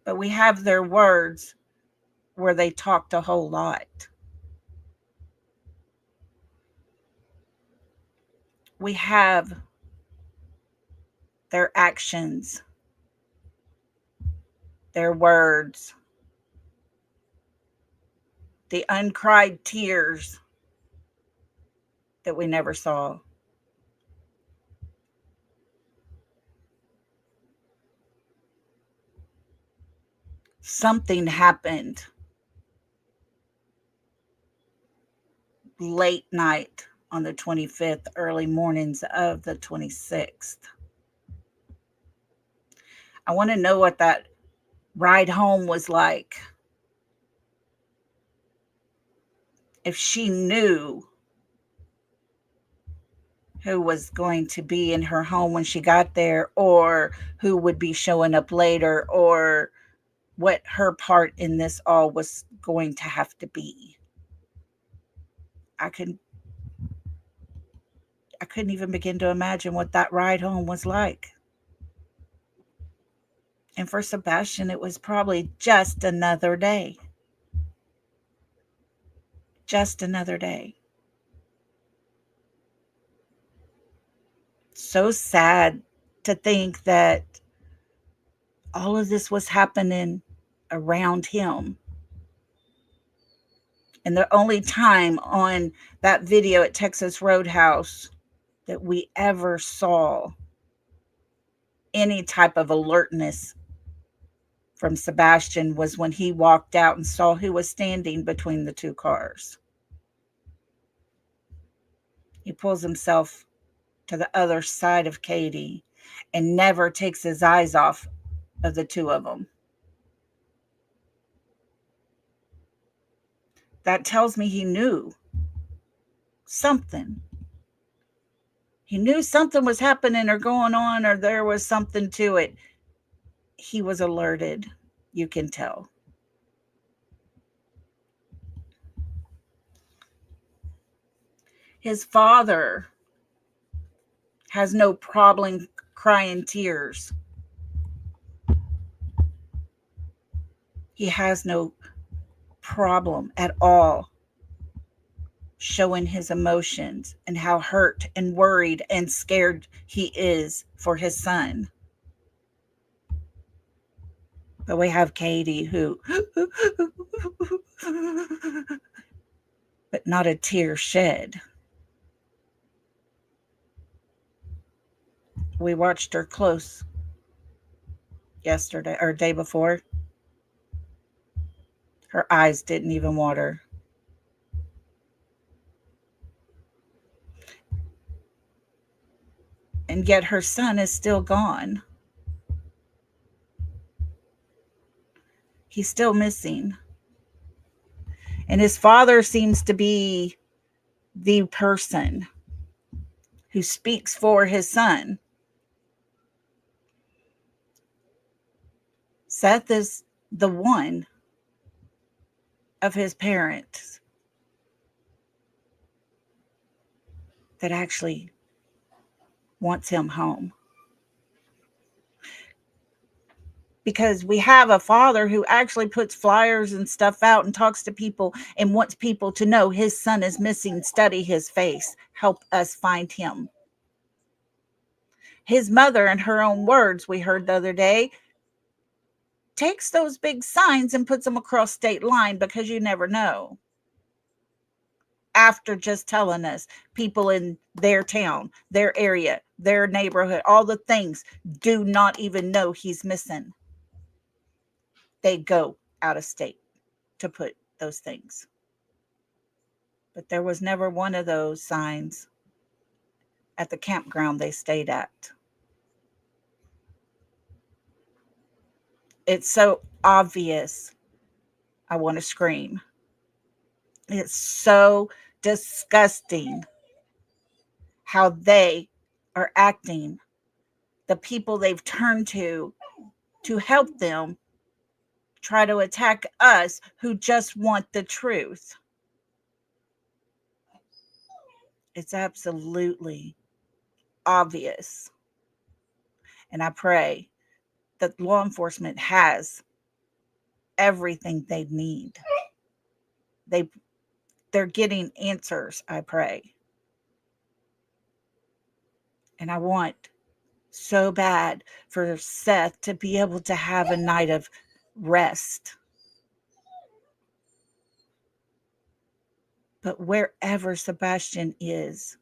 But we have their words where they talked a whole lot. We have their actions, their words, the uncried tears that we never saw. Something happened late night on the 25th, early mornings of the 26th. I want to know what that ride home was like. If she knew who was going to be in her home when she got there, or who would be showing up later, or what her part in this all was going to have to be. I couldn't even begin to imagine what that ride home was like. And for Sebastian, it was probably just another day. Just another day. So sad to think that all of this was happening around him. And the only time on that video at Texas Roadhouse that we ever saw any type of alertness from Sebastian was when he walked out and saw who was standing between the two cars. He pulls himself to the other side of Katie and never takes his eyes off of the two of them. That tells me he knew something. He knew something was happening or going on, or there was something to it. He was alerted. You can tell. His father has no problem crying tears. He has no problem at all showing his emotions and how hurt and worried and scared he is for his son. But we have Katie who, but not a tear shed. We watched her close yesterday or day before. Her eyes didn't even water. And yet her son is still gone. He's still missing. And his father seems to be the person who speaks for his son. Seth is the one of his parents that actually wants him home. Because we have a father who actually puts flyers and stuff out and talks to people and wants people to know his son is missing. Study his face. Help us find him. His mother, in her own words, we heard the other day, takes those big signs and puts them across state line because you never know. After just telling us people in their town, their area, their neighborhood, all the things, do not even know he's missing. They go out of state to put those things. But there was never one of those signs at the campground they stayed at. It's so obvious. I want to scream. It's so disgusting how they are acting. The people they've turned to help them try to attack us who just want the truth. It's absolutely obvious. And I pray that law enforcement has everything they need. They're getting answers, I pray. And I want so bad for Seth to be able to have a night of rest. But wherever Sebastian is,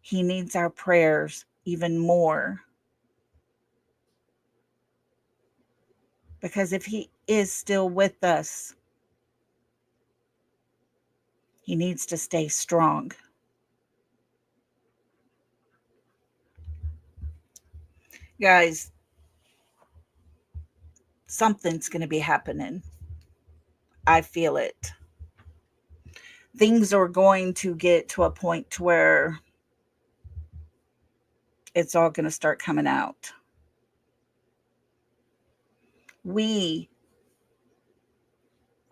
he needs our prayers even more. Because if he is still with us, he needs to stay strong. Guys, something's going to be happening. I feel it. Things are going to get to a point to where it's all going to start coming out. We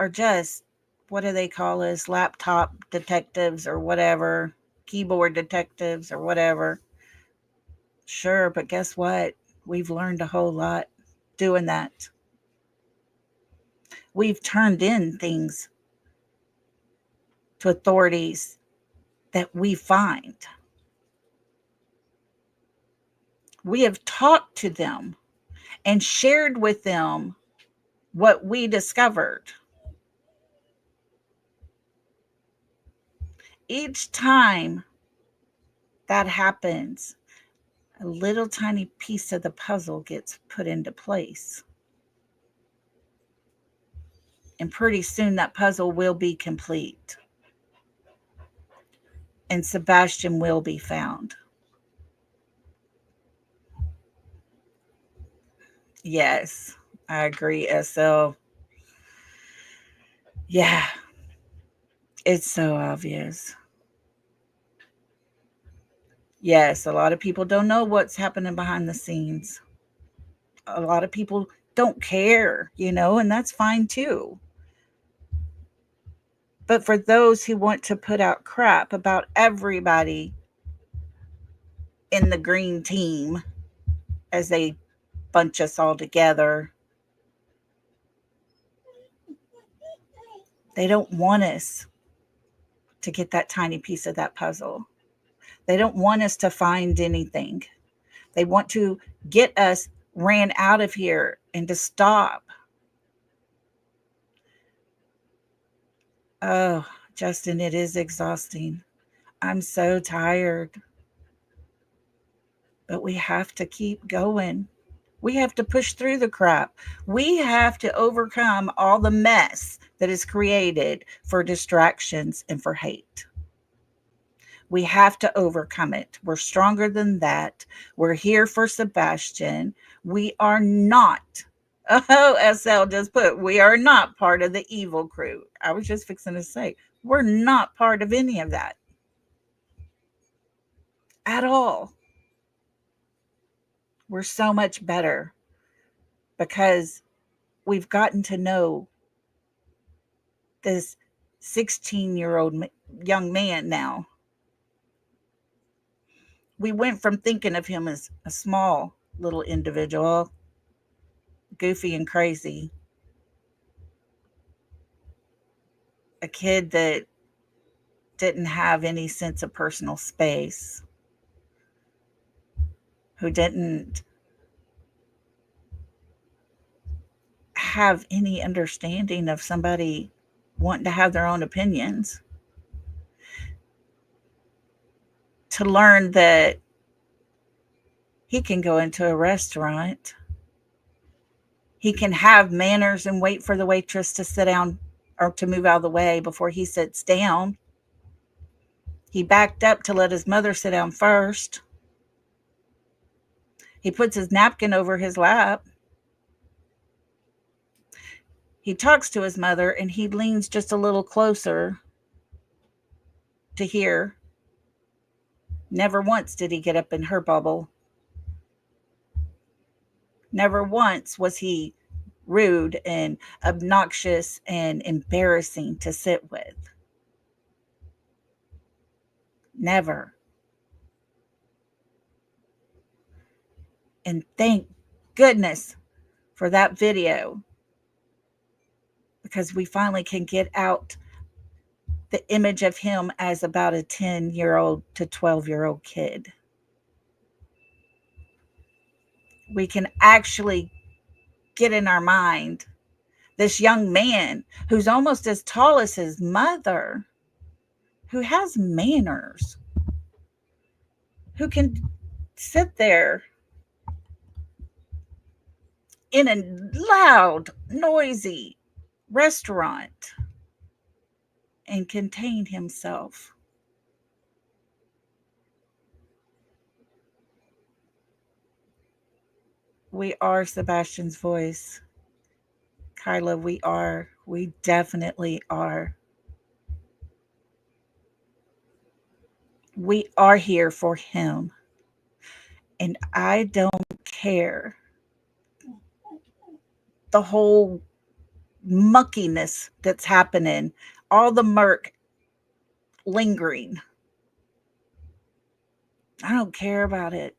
are just, what do they call us? Laptop detectives or whatever, keyboard detectives or whatever. Sure, but guess what? We've learned a whole lot doing that. We've turned in things to authorities that we find. We have talked to them and shared with them what we discovered. Each time that happens, a little tiny piece of the puzzle gets put into place. And pretty soon that puzzle will be complete. And Sebastian will be found. Yes, I agree, SL. Yeah, it's so obvious. Yes, a lot of people don't know what's happening behind the scenes. A lot of people don't care, and that's fine too. But for those who want to put out crap about everybody in the green team as they bunch us all together, they don't want us to get that tiny piece of that puzzle. They don't want us to find anything. They want to get us ran out of here and to stop. Oh, Justin, it is exhausting. I'm so tired, but we have to keep going. We have to push through the crap. We have to overcome all the mess that is created for distractions and for hate. We have to overcome it. We're stronger than that. We're here for Sebastian. We are not, oh, SL just put, we are not part of the evil crew. I was just fixing to say, we're not part of any of that at all. We're so much better because we've gotten to know this 16-year-old young man now. We went from thinking of him as a small little individual, goofy and crazy, a kid that didn't have any sense of personal space, who didn't have any understanding of somebody wanting to have their own opinions, to learn that he can go into a restaurant, he can have manners and wait for the waitress to sit down or to move out of the way before he sits down. He backed up to let his mother sit down first. He puts his napkin over his lap. He talks to his mother and he leans just a little closer to hear. Never once did he get up in her bubble. Never once was he rude and obnoxious and embarrassing to sit with. Never. And thank goodness for that video, because we finally can get out the image of him as about a 10-year-old to 12-year-old kid. We can actually get in our mind this young man who's almost as tall as his mother, who has manners, who can sit there in a loud, noisy restaurant and contain himself. We are Sebastian's voice. Kyla, we are. We definitely are. We are here for him. And I don't care the whole muckiness that's happening, all the murk lingering. I don't care about it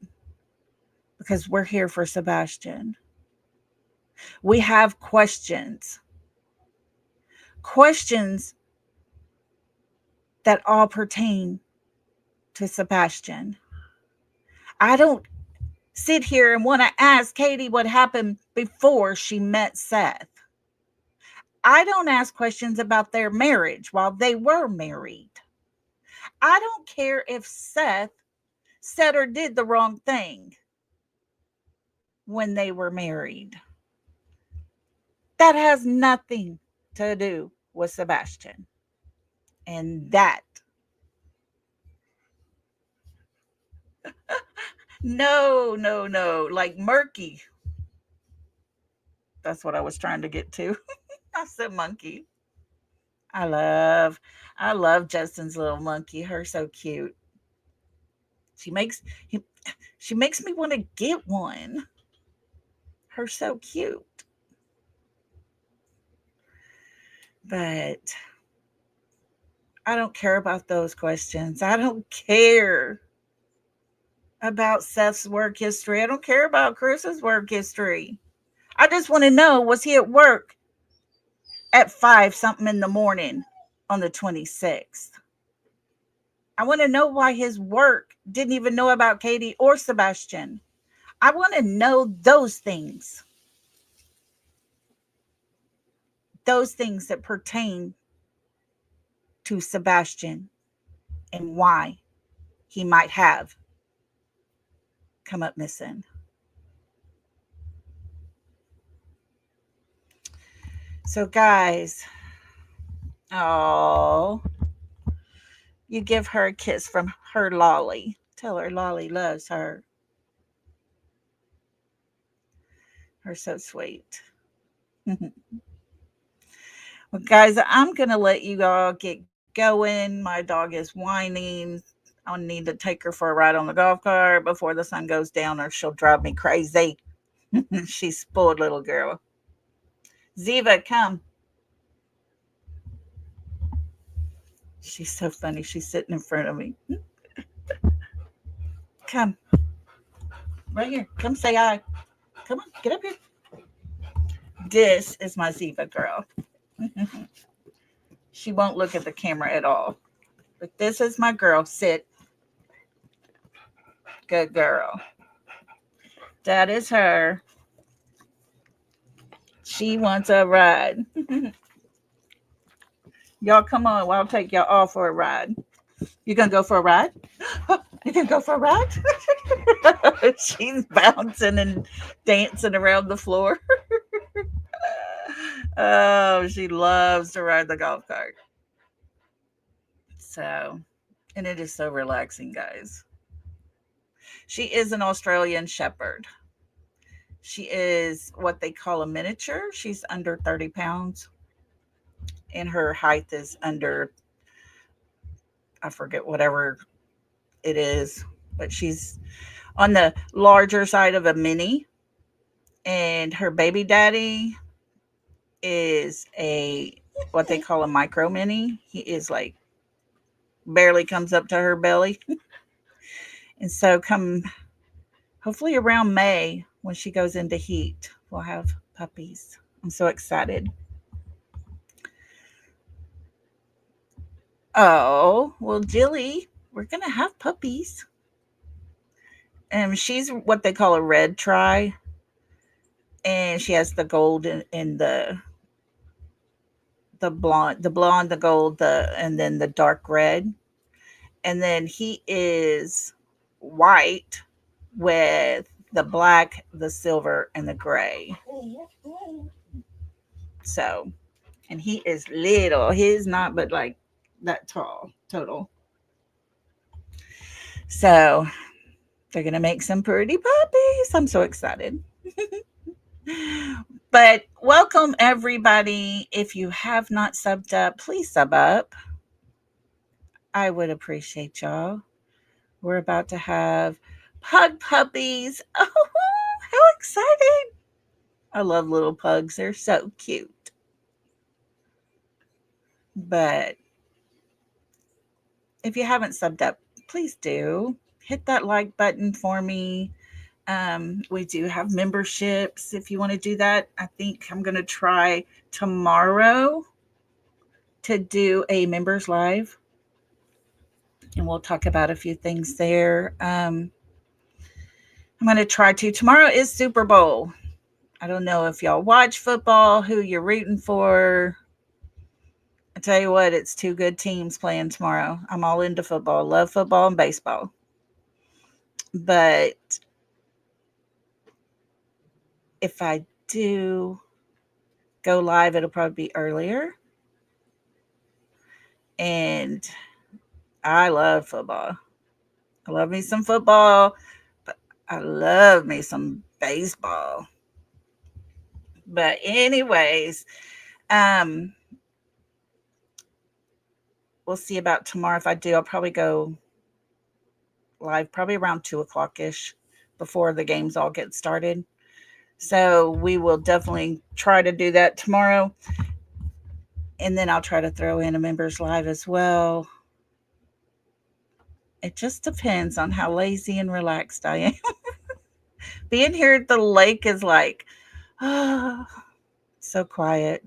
because we're here for Sebastian. We have questions, questions that all pertain to Sebastian. I don't sit here and want to ask Katie what happened before she met Seth. I don't ask questions about their marriage while they were married. I don't care if Seth said or did the wrong thing when they were married. That has nothing to do with Sebastian. And that, no, no, no, like murky. That's what I was trying to get to. I said monkey. I love Justin's little monkey. Her so cute. She makes he, she makes me want to get one. Her so cute. But I don't care about those questions. I don't care about Seth's work history. I don't care about Chris's work history. I just want to know, was he at work at 5 something in the morning on the 26th? I want to know why his work didn't even know about Katie or Sebastian. I want to know those things that pertain to Sebastian and why he might have come up missing. So, guys, oh, you give her a kiss from her Lolly. Tell her Lolly loves her. Her so sweet. Well, guys, I'm going to let you all get going. My dog is whining. I'll need to take her for a ride on the golf cart before the sun goes down, or she'll drive me crazy. She's spoiled little girl. Ziva, come. She's so funny. She's sitting in front of me. Come. Right here. Come say hi. Come on. Get up here. This is my Ziva girl. She won't look at the camera at all. But this is my girl. Sit. Good girl. That is her. She wants a ride. Y'all come on. Well, I'll take y'all all for a ride. You gonna go for a ride? You gonna go for a ride? She's bouncing and dancing around the floor. Oh, she loves to ride the golf cart. So, and it is so relaxing, guys. She is an Australian Shepherd. She is what they call a miniature. She's under 30 pounds, and her height is under, I forget whatever it is, but she's on the larger side of a mini. And her baby daddy is a what they call a micro mini. He is like barely comes up to her belly. And so come hopefully around May when she goes into heat, we'll have puppies. I'm so excited. Oh, well, Jilly, we're going to have puppies. And she's what they call a red tri. And she has the gold in the blonde, the gold, and then the dark red. And then he is white with the black, the silver, and the gray. So, and he is little. He's not, but like that tall total. So, they're going to make some pretty puppies. I'm so excited. But welcome, everybody. If you have not subbed up, please sub up. I would appreciate y'all. We're about to have pug puppies. Oh, how exciting! I love little pugs. They're so cute. But if you haven't subbed up, please do. Hit that like button for me. We do have memberships if you want to do that. I think I'm going to try tomorrow to do a members live, and we'll talk about a few things there. I'm going to try to. Tomorrow is Super Bowl. I don't know if y'all watch football, who you're rooting for. I tell you what, it's two good teams playing tomorrow. I'm all into football. Love football and baseball. But if I do go live, it'll probably be earlier. And I love football. I love me some football, but I love me some baseball. But anyways, we'll see about tomorrow. If I do, I'll probably go live probably around 2 o'clock ish before the games all get started. So we will definitely try to do that tomorrow. And then I'll try to throw in a members live as well. It just depends on how lazy and relaxed I am. Being here at the lake is like, ah, so quiet,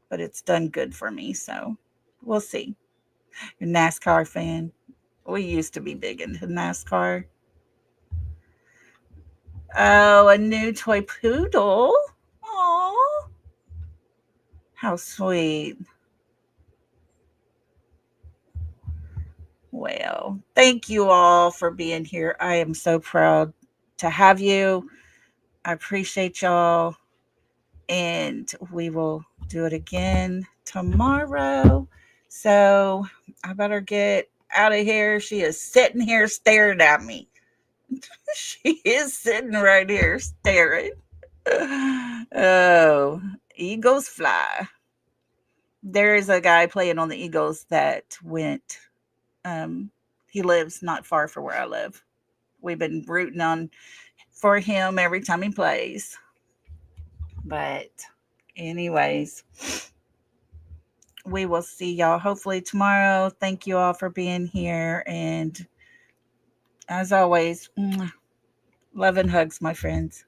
but it's done good for me. So we'll see. You're a NASCAR fan. We used to be big into NASCAR. Oh, a new toy poodle. Oh, how sweet. Well, thank you all for being here. I am so proud to have you. I appreciate y'all. And we will do it again tomorrow. So I better get out of here. She is sitting here staring at me. She is sitting right here staring. Oh, Eagles fly. There is a guy playing on the Eagles that went. Um, he lives not far from where I live. We've been rooting on for him every time he plays. But, anyways, we will see y'all hopefully tomorrow. Thank you all for being here. And as always, love and hugs, my friends.